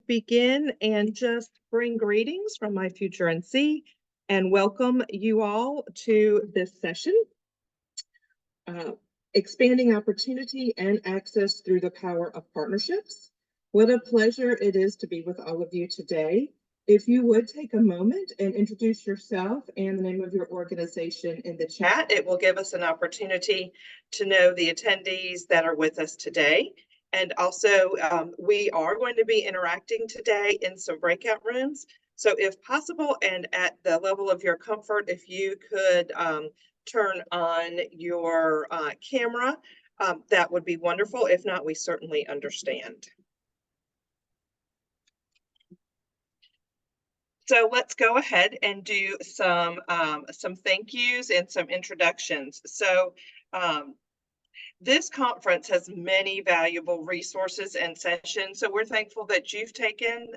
begin and just bring greetings from my future NC and welcome you all to this session, Expanding Opportunity and Access Through the Power of Partnerships. What a pleasure it is to be with all of you today. If you would take a moment and introduce yourself and the name of your organization in the chat, it will give us an opportunity to know the attendees that are with us today. And also, we are going to be interacting today in some breakout rooms. So if possible, and at the level of your comfort, if you could turn on your camera, that would be wonderful. If not, we certainly understand. So let's go ahead and do some thank yous and some introductions. So this conference has many valuable resources and sessions. So we're thankful that you've taken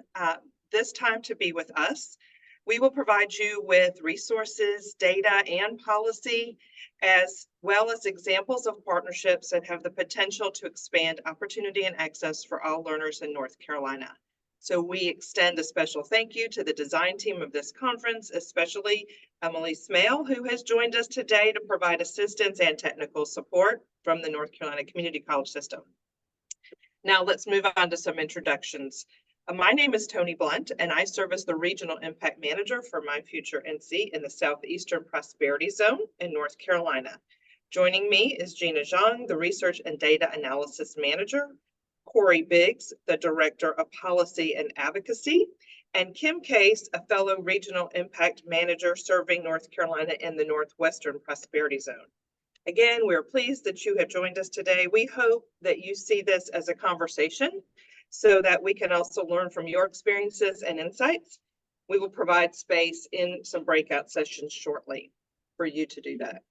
this time to be with us. We will provide you with resources, data, and policy, as well as examples of partnerships that have the potential to expand opportunity and access for all learners in North Carolina. So we extend a special thank you to the design team of this conference, especially Emily Smale, who has joined us today to provide assistance and technical support from the North Carolina Community College System. Now let's move on to some introductions. My name is Tony Blunt, and I serve as the Regional Impact Manager for My Future NC in the Southeastern Prosperity Zone in North Carolina. Joining me is Gina Zhang, the Research and Data Analysis Manager, Corey Biggs, the Director of Policy and Advocacy, and Kim Case, a fellow Regional Impact Manager serving North Carolina in the Northwestern Prosperity Zone. Again, we're pleased that you have joined us today. We hope that you see this as a conversation so that we can also learn from your experiences and insights. We will provide space in some breakout sessions shortly for you to do that.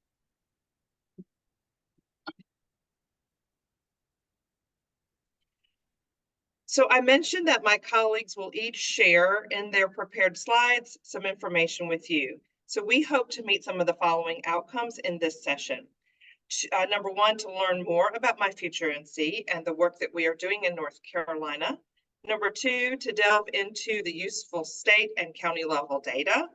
So I mentioned that my colleagues will each share in their prepared slides some information with you. So we hope to meet some of the following outcomes in this session. Number one, to learn more about My Future NC and the work that we are doing in North Carolina. Number two, to delve into the useful state and county level data.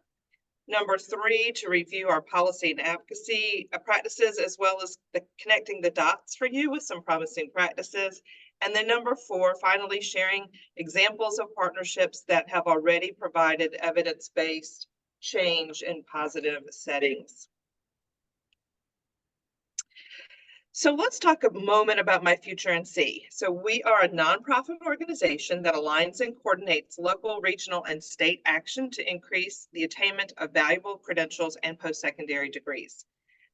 Number three, to review our policy and advocacy practices, as well as connecting the dots for you with some promising practices. And then number four, finally sharing examples of partnerships that have already provided evidence-based change in positive settings. So let's talk a moment about My Future NC. So we are a nonprofit organization that aligns and coordinates local, regional, and state action to increase the attainment of valuable credentials and post-secondary degrees.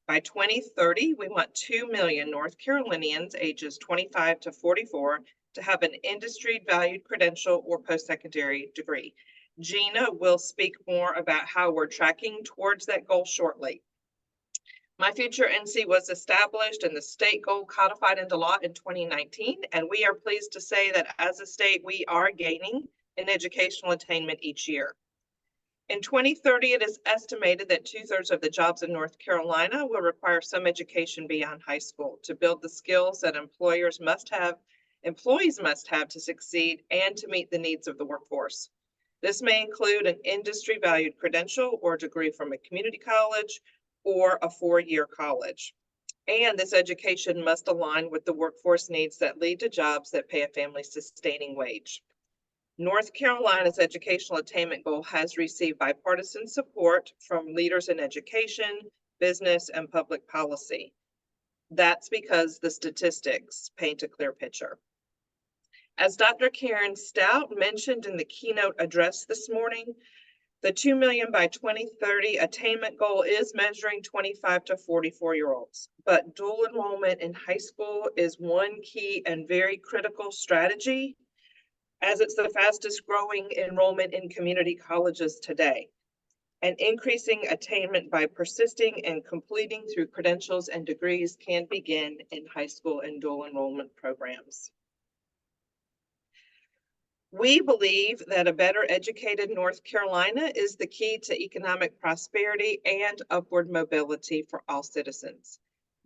By 2030, we want 2 million North Carolinians ages 25 to 44 to have an industry-valued credential or post-secondary degree. Gina will speak more about how we're tracking towards that goal shortly. My Future NC was established and the state goal codified into law in 2019, and we are pleased to say that as a state, we are gaining in educational attainment each year. In 2030, it is estimated that 2/3 of the jobs in North Carolina will require some education beyond high school to build the skills that employees must have to succeed and to meet the needs of the workforce. This may include an industry-valued credential or degree from a community college or a 4-year college. And this education must align with the workforce needs that lead to jobs that pay a family-sustaining wage. North Carolina's educational attainment goal has received bipartisan support from leaders in education, business, and public policy. That's because the statistics paint a clear picture. As Dr. Karen Stout mentioned in the keynote address this morning, the 2 million by 2030 attainment goal is measuring 25 to 44-year-olds, but dual enrollment in high school is one key and very critical strategy, as it's the fastest growing enrollment in community colleges today. And increasing attainment by persisting and completing through credentials and degrees can begin in high school and dual enrollment programs. We believe that a better educated North Carolina is the key to economic prosperity and upward mobility for all citizens.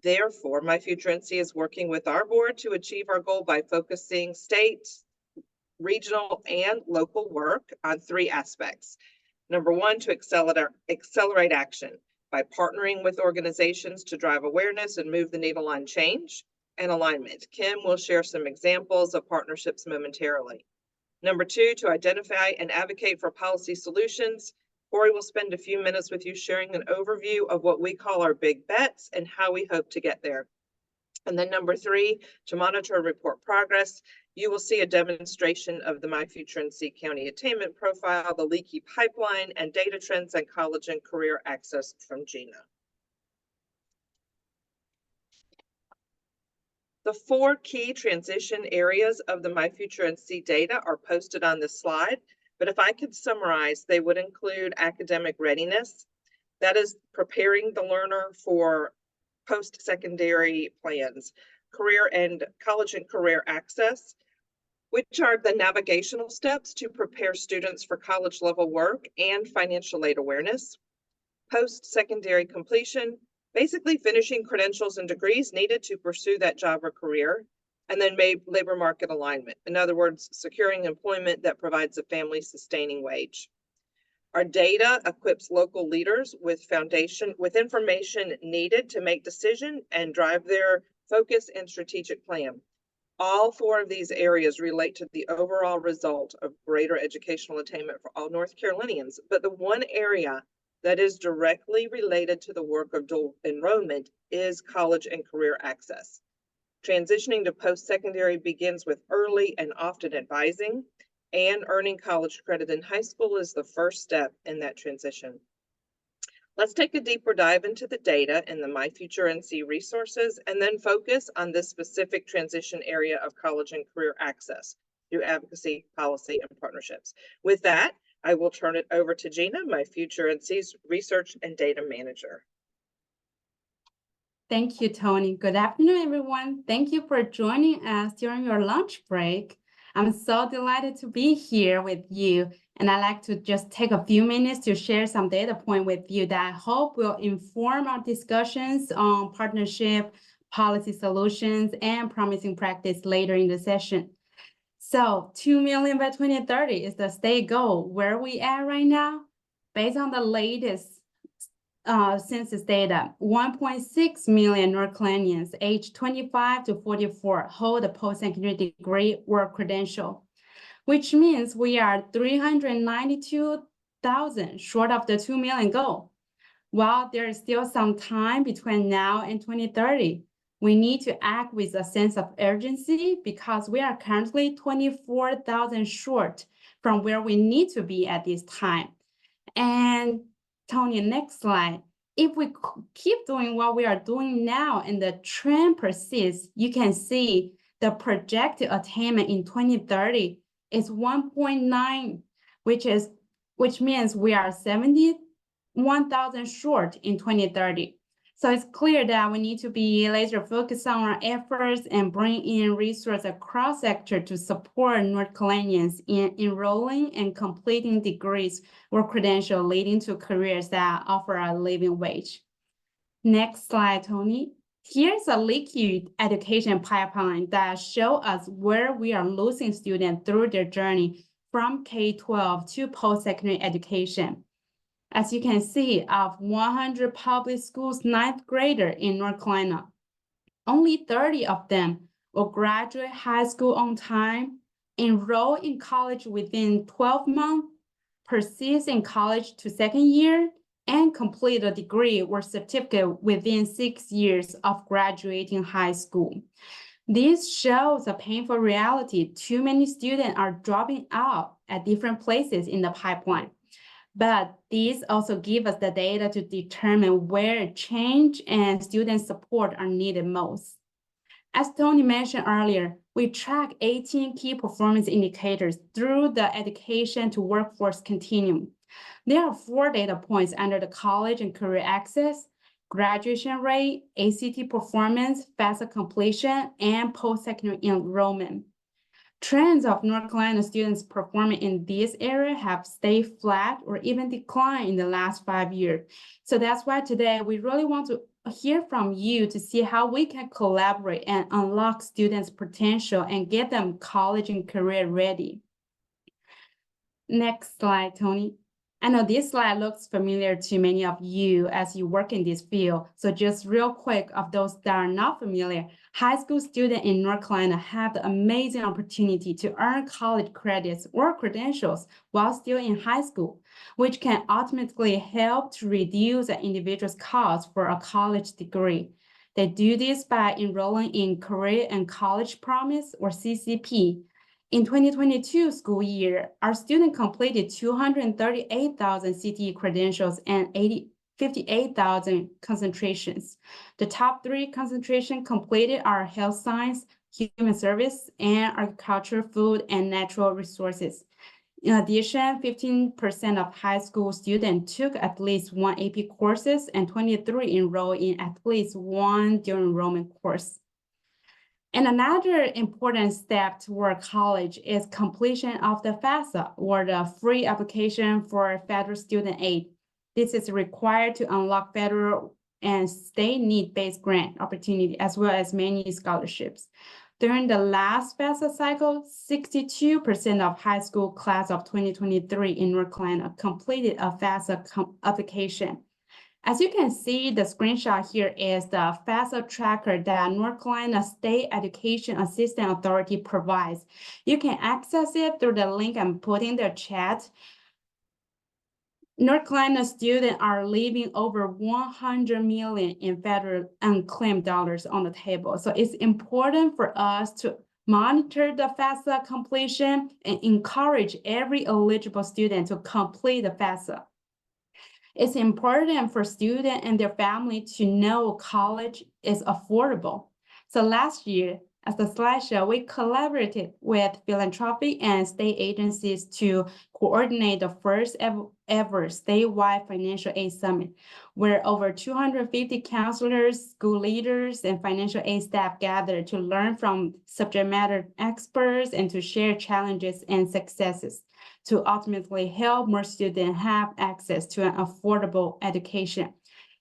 Therefore, My Future NC is working with our board to achieve our goal by focusing state, regional and local work on three aspects. Number one, to accelerate action by partnering with organizations to drive awareness and move the needle on change and alignment. Kim will share some examples of partnerships momentarily. Number two, to identify and advocate for policy solutions. Corey will spend a few minutes with you sharing an overview of what we call our big bets and how we hope to get there. And then number three, to monitor and report progress. You will see a demonstration of the My Future NC County attainment profile, the leaky pipeline, and data trends and college and career access from Gina. The four key transition areas of the My Future NC data are posted on this slide, but if I could summarize, they would include academic readiness. That is preparing the learner for post-secondary plans, career and college and career access, which are the navigational steps to prepare students for college level work and financial aid awareness, post-secondary completion, basically finishing credentials and degrees needed to pursue that job or career, and then labor market alignment. In other words, securing employment that provides a family sustaining wage. Our data equips local leaders with information needed to make decisions and drive their focus and strategic plan. All four of these areas relate to the overall result of greater educational attainment for all North Carolinians, but the one area that is directly related to the work of dual enrollment is college and career access. Transitioning to post-secondary begins with early and often advising, and earning college credit in high school is the first step in that transition. Let's take a deeper dive into the data in the My Future NC resources and then focus on this specific transition area of college and career access through advocacy, policy, and partnerships. With that, I will turn it over to Gina, My Future NC's research and data manager. Thank you, Tony. Good afternoon, everyone. Thank you for joining us during your lunch break. I'm so delighted to be here with you, and I'd like to just take a few minutes to share some data point with you that I hope will inform our discussions on partnership, policy solutions, and promising practice later in the session. So 2 million by 2030 is the state goal. Where are we at right now? Based on the latest census data, 1.6 million North Carolinians aged 25 to 44 hold a post-secondary degree or credential, which means we are 392,000 short of the 2 million goal. While there is still some time between now and 2030, we need to act with a sense of urgency because we are currently 24,000 short from where we need to be at this time. And Tony, next slide. If we keep doing what we are doing now and the trend persists, you can see the projected attainment in 2030 is 1.9, which means we are 71,000 short in 2030. So it's clear that we need to be laser focused on our efforts and bring in resources across sector to support North Carolinians in enrolling and completing degrees or credentials leading to careers that offer a living wage. Next slide, Tony. Here's a leaky education pipeline that shows us where we are losing students through their journey from K-12 to post-secondary education. As you can see, of 100 public schools, ninth grader in North Carolina, only 30 of them will graduate high school on time, enroll in college within 12 months, persist in college to second year, and complete a degree or certificate within 6 years of graduating high school. This shows a painful reality. Too many students are dropping out at different places in the pipeline. But these also give us the data to determine where change and student support are needed most. As Tony mentioned earlier, we track 18 key performance indicators through the education to workforce continuum. There are 4 data points under the college and career access, graduation rate, ACT performance, FAFSA completion, and post-secondary enrollment. Trends of North Carolina students performing in this area have stayed flat or even declined in the last 5 years. So that's why today we really want to hear from you to see how we can collaborate and unlock students' potential and get them college and career ready. Next slide, Tony. I know this slide looks familiar to many of you as you work in this field. So just real quick, of those that are not familiar, high school students in North Carolina have the amazing opportunity to earn college credits or credentials while still in high school, which can ultimately help to reduce an individual's cost for a college degree. They do this by enrolling in Career and College Promise, or CCP. In 2022 school year, our student completed 238,000 CTE credentials and 58,000 concentrations. The top 3 concentration completed are health science, human service, and agriculture, food, and natural resources. In addition, 15% of high school students took at least 1 AP courses, and 23 enrolled in at least 1 dual enrollment course. And another important step toward college is completion of the FAFSA, or the Free Application for Federal Student Aid. This is required to unlock federal and state need-based grant opportunity, as well as many scholarships. During the last FAFSA cycle, 62% of high school class of 2023 in North Carolina completed a FAFSA application. As you can see, the screenshot here is the FAFSA tracker that North Carolina State Education Assistance Authority provides. You can access it through the link I'm putting in the chat. North Carolina students are leaving over 100 million in federal unclaimed dollars on the table. So it's important for us to monitor the FAFSA completion and encourage every eligible student to complete the FAFSA. It's important for students and their family to know college is affordable. So last year, as the slide show, we collaborated with philanthropic and state agencies to coordinate the first ever statewide financial aid summit, where over 250 counselors, school leaders, and financial aid staff gathered to learn from subject matter experts and to share challenges and successes to ultimately help more students have access to an affordable education.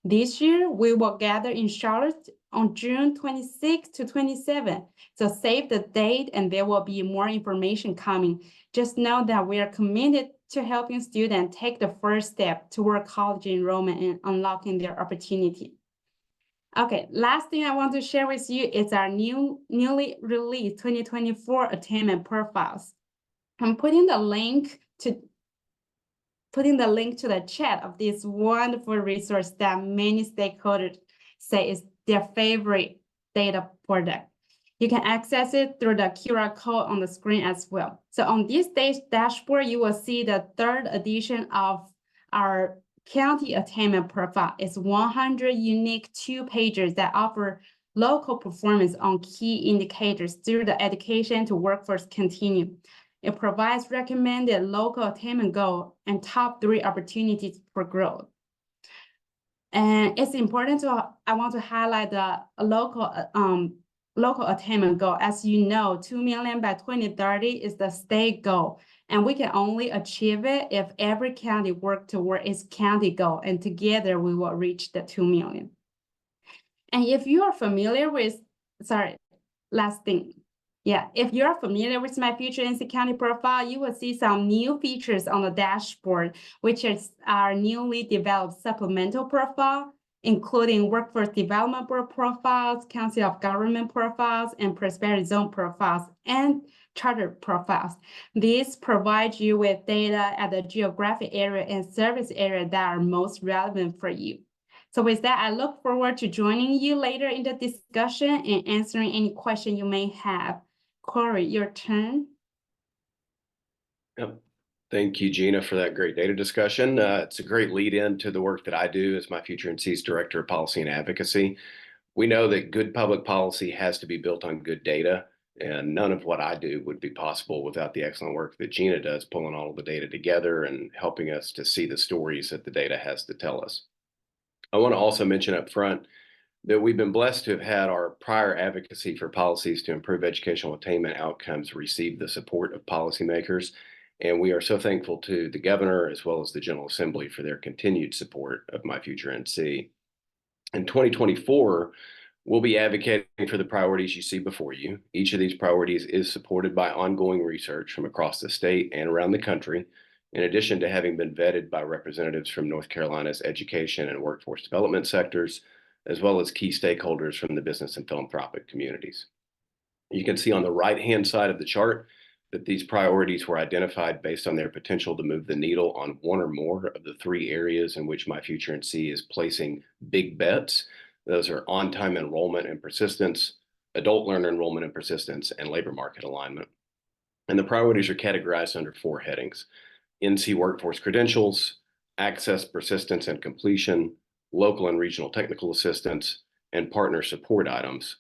This year, we will gather in Charlotte on June 26 to 27. So save the date and there will be more information coming. Just know that we are committed to helping students take the first step toward college enrollment and unlocking their opportunity. Okay, last thing I want to share with you is our newly released 2024 attainment profiles. I'm putting the link to the chat of this wonderful resource that many stakeholders say is their favorite data product. You can access it through the QR code on the screen as well. So on this dashboard, you will see the 3rd edition of our county attainment profile. It's 100 unique 2-pagers that offer local performance on key indicators through the education to workforce continuum. It provides recommended local attainment goal and top 3 opportunities for growth. And it's important I want to highlight the local attainment goal. As you know, 2 million by 2030 is the state goal. And we can only achieve it if every county works toward its county goal. And together we will reach the 2 million. And if you are familiar with, last thing. Yeah, if you're familiar with My Future NC County profile, you will see some new features on the dashboard, which is our newly developed supplemental profile, including Workforce Development Board profiles, Council of Government profiles, and Prosperity Zone profiles, and Charter profiles. These provide you with data at the geographic area and service area that are most relevant for you. So with that, I look forward to joining you later in the discussion and answering any question you may have. Corey, your turn. Yep. Thank you, Gina, for that great data discussion. It's a great lead in to the work that I do as My Future NC's Director of Policy and Advocacy. We know that good public policy has to be built on good data, and none of what I do would be possible without the excellent work that Gina does, pulling all of the data together and helping us to see the stories that the data has to tell us. I want to also mention up front that we've been blessed to have had our prior advocacy for policies to improve educational attainment outcomes receive the support of policymakers. And we are so thankful to the governor as well as the General Assembly for their continued support of My Future NC. In 2024, we'll be advocating for the priorities you see before you. Each of these priorities is supported by ongoing research from across the state and around the country in addition to having been vetted by representatives from North Carolina's education and workforce development sectors, as well as key stakeholders from the business and philanthropic communities. You can see on the right-hand side of the chart that these priorities were identified based on their potential to move the needle on one or more of the three areas in which My Future NC is placing big bets. Those are on-time enrollment and persistence, adult learner enrollment and persistence, and labor market alignment. And the priorities are categorized under four headings: NC workforce credentials, access, persistence, and completion, local and regional technical assistance, and partner support items,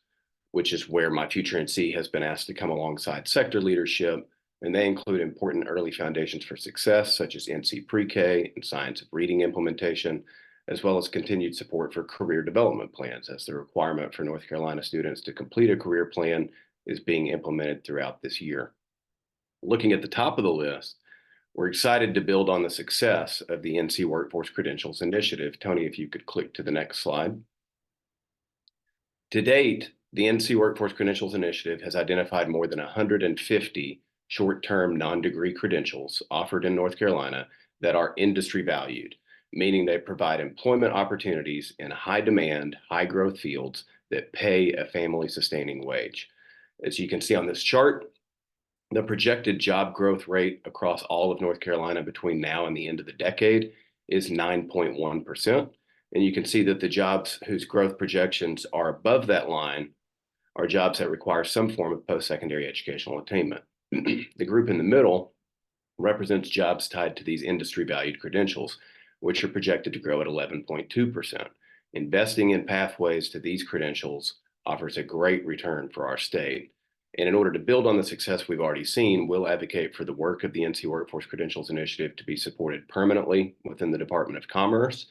which is where My Future NC has been asked to come alongside sector leadership. And they include important early foundations for success, such as NC Pre-K and science of reading implementation, as well as continued support for career development plans, as the requirement for North Carolina students to complete a career plan is being implemented throughout this year. Looking at the top of the list, we're excited to build on the success of the NC Workforce Credentials Initiative. Tony, if you could click to the next slide. To date, the NC Workforce Credentials Initiative has identified more than 150 short-term non-degree credentials offered in North Carolina that are industry valued, meaning they provide employment opportunities in high-demand, high-growth fields that pay a family-sustaining wage. As you can see on this chart, the projected job growth rate across all of North Carolina between now and the end of the decade is 9.1%. And you can see that the jobs whose growth projections are above that line are jobs that require some form of post-secondary educational attainment. The group in the middle represents jobs tied to these industry valued credentials, which are projected to grow at 11.2%. Investing in pathways to these credentials offers a great return for our state. And in order to build on the success we've already seen, we'll advocate for the work of the NC Workforce Credentials Initiative to be supported permanently within the Department of Commerce,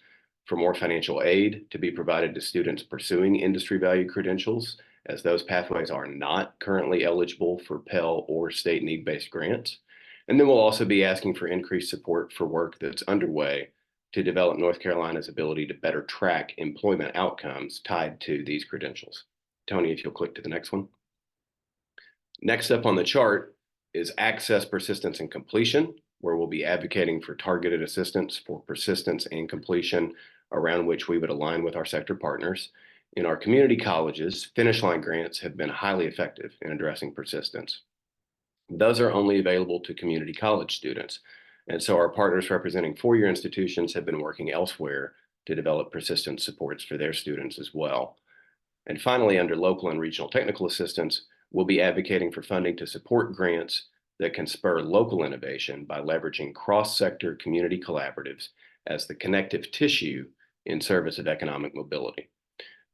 for more financial aid to be provided to students pursuing industry value credentials, as those pathways are not currently eligible for Pell or state need-based grants. And then we'll also be asking for increased support for work that's underway to develop North Carolina's ability to better track employment outcomes tied to these credentials. Tony, if you'll click to the next one. Next up on the chart is access, persistence, and completion, where we'll be advocating for targeted assistance for persistence and completion, around which we would align with our sector partners. In our community colleges, finish line grants have been highly effective in addressing persistence. Those are only available to community college students. And so our partners representing four-year institutions have been working elsewhere to develop persistence supports for their students as well. And finally, under local and regional technical assistance, we'll be advocating for funding to support grants that can spur local innovation by leveraging cross-sector community collaboratives as the connective tissue in service of economic mobility.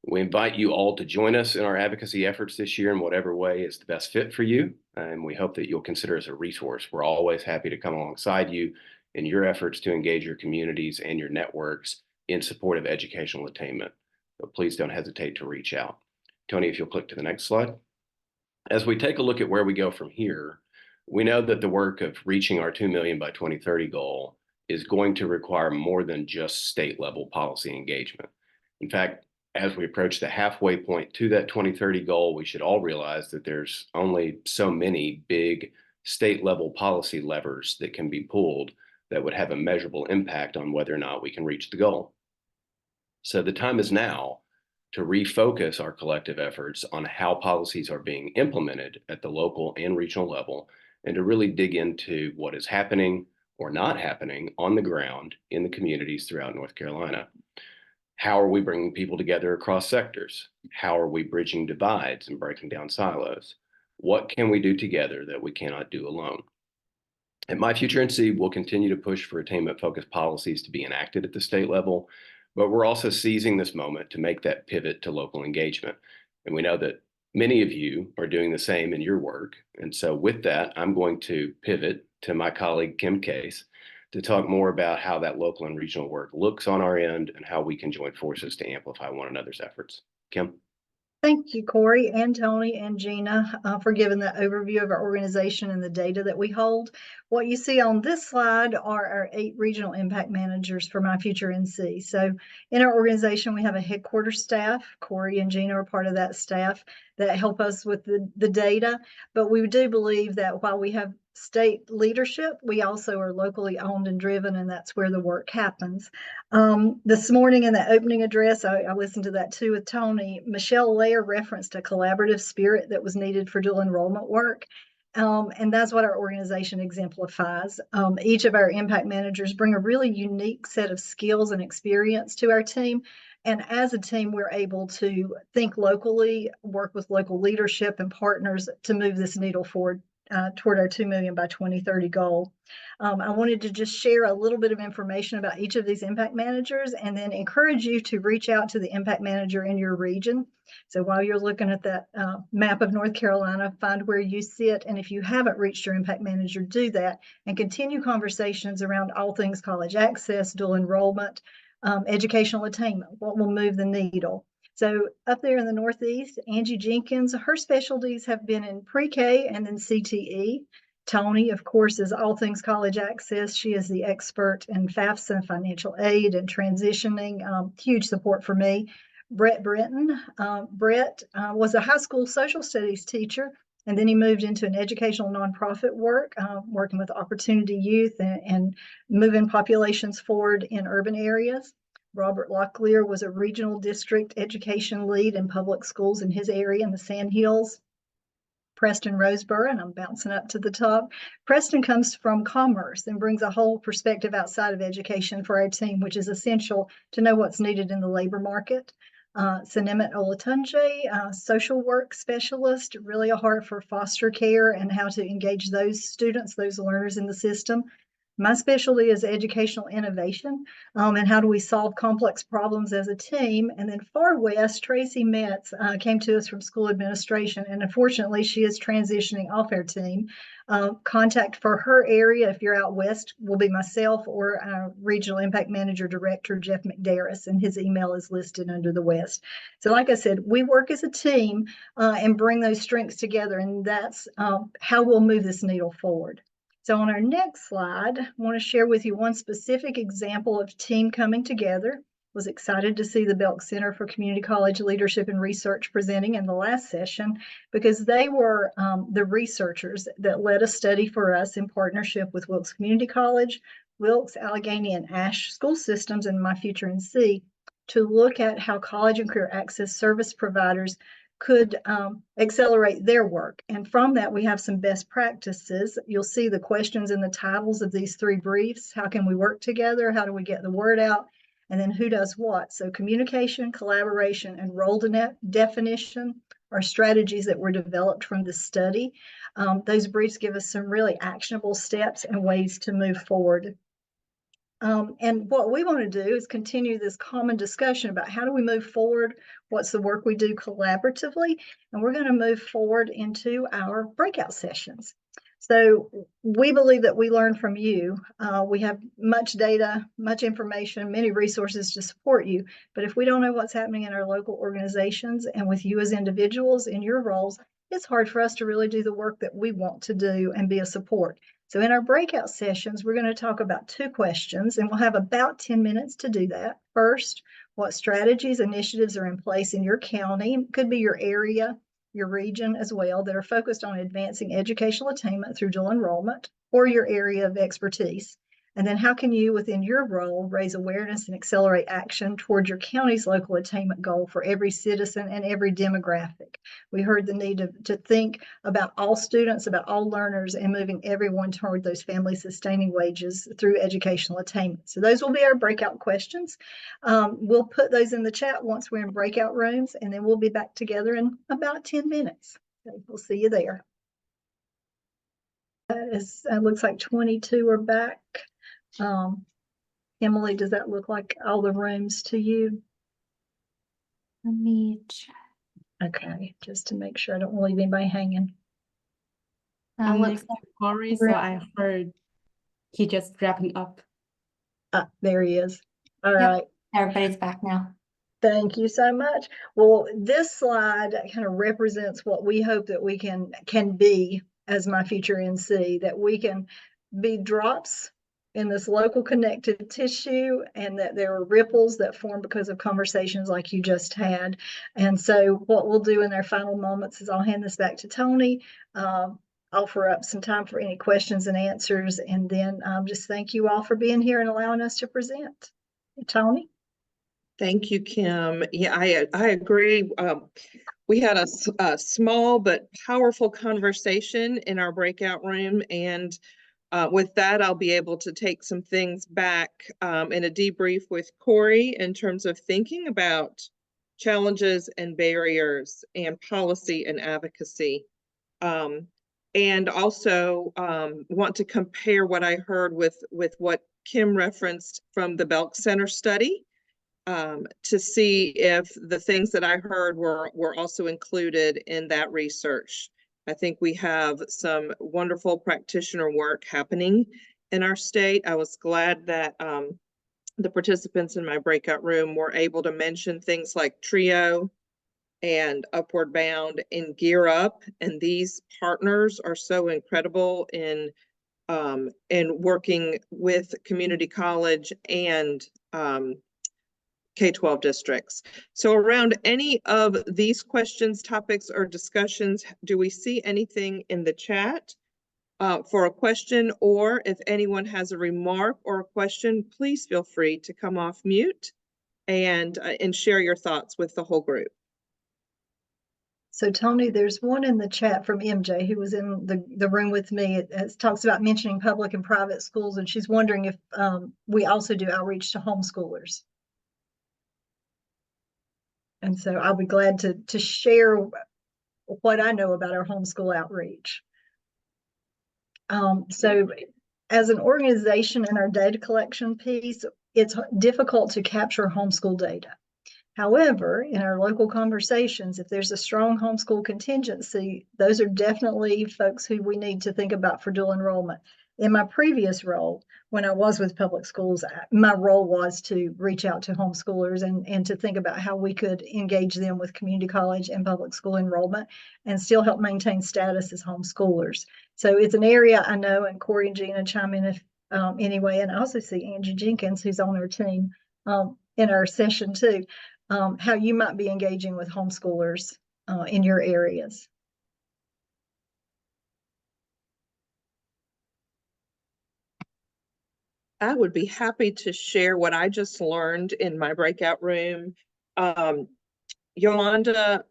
We invite you all to join us in our advocacy efforts this year in whatever way is the best fit for you, and we hope that you'll consider us a resource. We're always happy to come alongside you in your efforts to engage your communities and your networks in support of educational attainment. So please don't hesitate to reach out. Tony, if you'll click to the next slide. As we take a look at where we go from here, we know that the work of reaching our 2 million by 2030 goal is going to require more than just state level policy engagement. In fact, as we approach the halfway point to that 2030 goal, we should all realize that there's only so many big state level policy levers that can be pulled that would have a measurable impact on whether or not we can reach the goal. So the time is now to refocus our collective efforts on how policies are being implemented at the local and regional level, and to really dig into what is happening or not happening on the ground in the communities throughout North Carolina. How are we bringing people together across sectors? How are we bridging divides and breaking down silos? What can we do together that we cannot do alone? At My Future NC, we'll continue to push for attainment-focused policies to be enacted at the state level, but we're also seizing this moment to make that pivot to local engagement. And we know that many of you are doing the same in your work. And so with that, I'm going to pivot to my colleague, Kim Case, to talk more about how that local and regional work looks on our end and how we can join forces to amplify one another's efforts. Kim? Thank you, Corey and Tony and Gina, for giving the overview of our organization and the data that we hold. What you see on this slide are our 8 regional impact managers for My Future NC. So in our organization, we have a headquarters staff. Corey and Gina are part of that staff that help us with the data. But we do believe that while we have state leadership, we also are locally owned and driven, and that's where the work happens. This morning in the opening address, I listened to that too with Tony. Michelle Lair referenced a collaborative spirit that was needed for dual enrollment work. And that's what our organization exemplifies. Each of our impact managers bring a really unique set of skills and experience to our team. And as a team, we're able to think locally, work with local leadership and partners to move this needle forward toward our 2 million by 2030 goal. I wanted to just share a little bit of information about each of these impact managers and then encourage you to reach out to the impact manager in your region. So while you're looking at that map of North Carolina, find where you sit. And if you haven't reached your impact manager, do that and continue conversations around all things college access, dual enrollment, educational attainment, what will move the needle. So up there in the Northeast, Angie Jenkins, her specialties have been in pre-K and then CTE. Tony, of course, is all things college access. She is the expert in FAFSA and financial aid and transitioning, huge support for me. Brett Brenton. Brett was a high school social studies teacher, and then he moved into an educational nonprofit work, working with Opportunity Youth and moving populations forward in urban areas. Robert Locklear was a regional district education lead in public schools in his area in the Sand Hills. Preston Roseborough, and I'm bouncing up to the top. Preston comes from commerce and brings a whole perspective outside of education for our team, which is essential to know what's needed in the labor market. Sinemet Olatunji, social work specialist, really a heart for foster care and how to engage those students, those learners in the system. My specialty is educational innovation and how do we solve complex problems as a team. And then far west, Tracy Metz came to us from school administration, and unfortunately she is transitioning off our team. Contact for her area, if you're out west, will be myself or our regional impact manager director, Jeff McDarris, and his email is listed under the west. So like I said, we work as a team and bring those strengths together, and that's how we'll move this needle forward. So on our next slide, I want to share with you one specific example of team coming together. Was excited to see the Belk Center for Community College Leadership and Research presenting in the last session because they were the researchers that led a study for us in partnership with Wilkes Community College, Wilkes, Allegheny, and Ashe school systems and My Future NC to look at how college and career access service providers could accelerate their work. And from that, we have some best practices. You'll see the questions in the titles of these 3 briefs. How can we work together? How do we get the word out? And then who does what? So communication, collaboration, and role definition are strategies that were developed from the study. Those briefs give us some really actionable steps and ways to move forward. And what we want to do is continue this common discussion about how do we move forward, what's the work we do collaboratively, and we're going to move forward into our breakout sessions. So we believe that we learn from you. We have much data, much information, many resources to support you, but if we don't know what's happening in our local organizations and with you as individuals in your roles, it's hard for us to really do the work that we want to do and be a support. So in our breakout sessions, we're going to talk about 2 questions, and we'll have about 10 minutes to do that. First, what strategies, initiatives are in place in your county, could be your area, your region as well, that are focused on advancing educational attainment through dual enrollment or your area of expertise. And then how can you, within your role, raise awareness and accelerate action toward your county's local attainment goal for every citizen and every demographic? We heard the need to think about all students, about all learners, and moving everyone toward those family sustaining wages through educational attainment. So those will be our breakout questions. We'll put those in the chat once we're in breakout rooms, and then we'll be back together in about 10 minutes. So we'll see you there. That looks like 22 are back. Emily, does that look like all the rooms to you? Let me check. Okay, just to make sure I don't leave anybody hanging. I'm Looks next to Corey, so I heard he just wrapping up. There he is. All Yep. right. Everybody's back now. Thank you so much. Well, this slide kind of represents what we hope that we can be as My Future NC, that we can be drops in this local connected tissue, and that there are ripples that form because of conversations like you just had. And so what we'll do in our final moments is I'll hand this back to Tony. offer up some time for any questions and answers, and then just thank you all for being here and allowing us to present. Tony? Thank you, Kim. Yeah, I agree. We had a small but powerful conversation in our breakout room, and with that, I'll be able to take some things back in a debrief with Corey in terms of thinking about challenges and barriers and policy and advocacy. And also want to compare what I heard with what Kim referenced from the Belk Center study to see if the things that I heard were also included in that research. I think we have some wonderful practitioner work happening in our state. I was glad that the participants in my breakout room were able to mention things like TRIO and Upward Bound and Gear Up. And these partners are so incredible in working with community college and K-12 districts. So around any of these questions, topics, or discussions, do we see anything in the chat for a question? Or if anyone has a remark or a question, please feel free to come off mute and share your thoughts with the whole group. So Tony, there's one in the chat from MJ who was in the room with me. It talks about mentioning public and private schools, and she's wondering if we also do outreach to homeschoolers. And so I'll be glad to share what I know about our homeschool outreach. So as an organization in our data collection piece, it's difficult to capture homeschool data. However, in our local conversations, if there's a strong homeschool contingency, those are definitely folks who we need to think about for dual enrollment. In my previous role, when I was with public schools, my role was to reach out to homeschoolers and to think about how we could engage them with community college and public school enrollment and still help maintain status as homeschoolers. So it's an area I know, and Corey and Gina chime in if anyway, and I also see Angie Jenkins, who's on our team in our session too. How you might be engaging with homeschoolers in your areas. I would be happy to share what I just learned in my breakout room. Yolanda,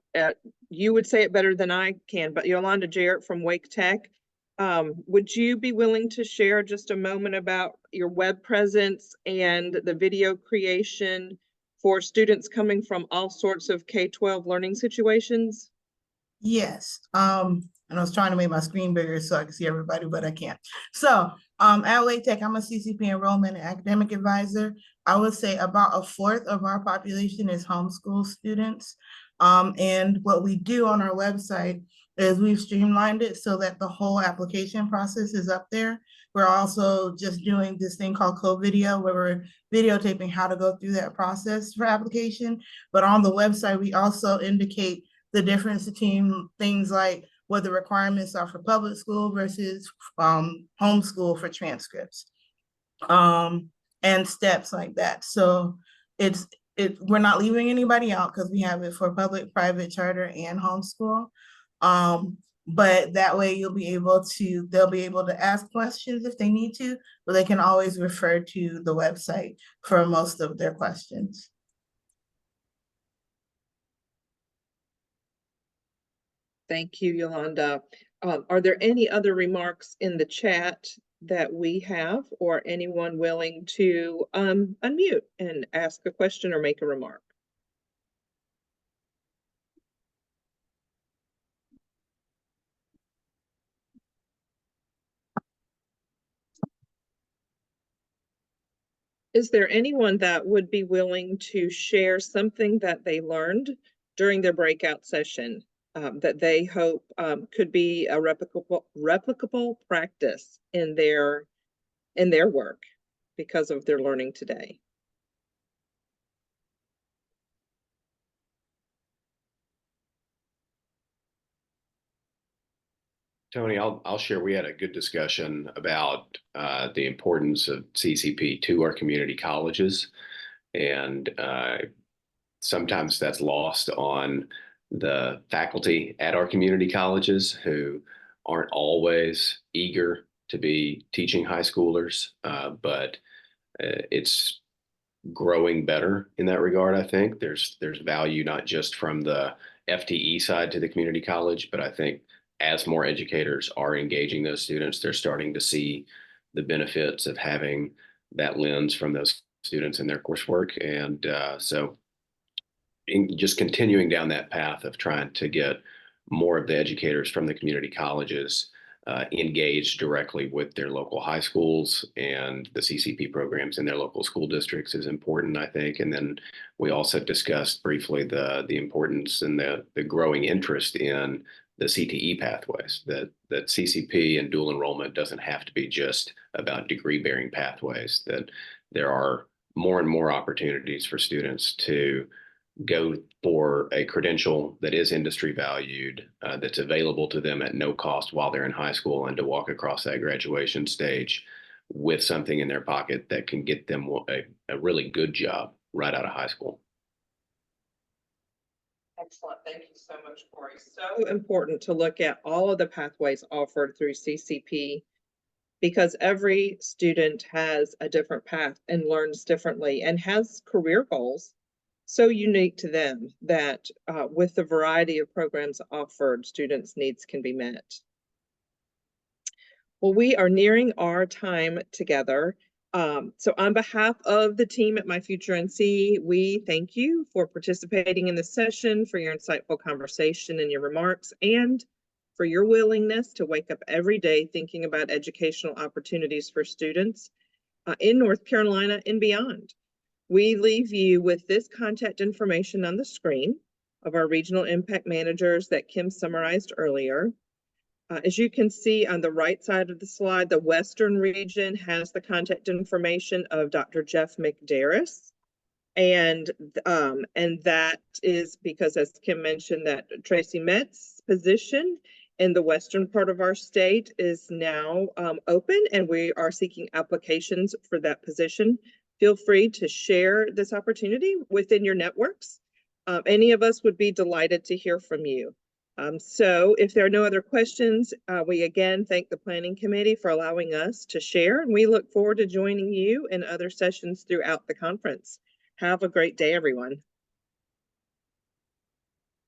you would say it better than I can, but Yolanda Jarrett from Wake Tech, would you be willing to share just a moment about your web presence and the video creation for students coming from all sorts of K-12 learning situations? Yes, and I was trying to make my screen bigger so I can see everybody, but I can't. So at Wake Tech, I'm a CCP enrollment and academic advisor. I would say about a fourth of our population is homeschool students. And what we do on our website is we've streamlined it so that the whole application process is up there. We're also just doing this thing called co-video, where we're videotaping how to go through that process for application. But on the website, we also indicate the difference between things like what the requirements are for public school versus homeschool for transcripts, and steps like that. So we're not leaving anybody out because we have it for public, private, charter, and homeschool. But that way they'll be able to ask questions if they need to, but they can always refer to the website for most of their questions. Thank you, Yolanda. Are there any other remarks in the chat that we have, or anyone willing to unmute and ask a question or make a remark? Is there anyone that would be willing to share something that they learned during their breakout session that they hope could be a replicable practice in their work because of their learning today? Tony, I'll share. We had a good discussion about the importance of CCP to our community colleges, and sometimes that's lost on the faculty at our community colleges who aren't always eager to be teaching high schoolers, but it's growing better in that regard. I think there's value not just from the FTE side to the community college, but I think as more educators are engaging those students, they're starting to see the benefits of having that lens from those students in their coursework. And so just continuing down that path of trying to get more of the educators from the community colleges engaged directly with their local high schools and the CCP programs in their local school districts is important, I think. And then we also discussed briefly the importance and the growing interest in the CTE pathways, that CCP and dual enrollment doesn't have to be just about degree-bearing pathways, that there are more and more opportunities for students to go for a credential that is industry valued, that's available to them at no cost while they're in high school, and to walk across that graduation stage with something in their pocket that can get them a really good job right out of high school. Excellent. Thank you so much, Corey. So important to look at all of the pathways offered through CCP, because every student has a different path and learns differently and has career goals so unique to them that with the variety of programs offered, students' needs can be met. Well, we are nearing our time together. So on behalf of the team at My Future NC, we thank you for participating in this session, for your insightful conversation and your remarks, and for your willingness to wake up every day thinking about educational opportunities for students in North Carolina and beyond. We leave you with this contact information on the screen of our regional impact managers that Kim summarized earlier. As you can see on the right side of the slide, the Western region has the contact information of Dr. Jeff McDarris. And that is because, as Kim mentioned, that Tracy Metz's position in the western part of our state is now open, and we are seeking applications for that position. Feel free to share this opportunity within your networks. Any of us would be delighted to hear from you. So if there are no other questions, we again thank the Planning Committee for allowing us to share, and we look forward to joining you in other sessions throughout the conference. Have a great day, everyone.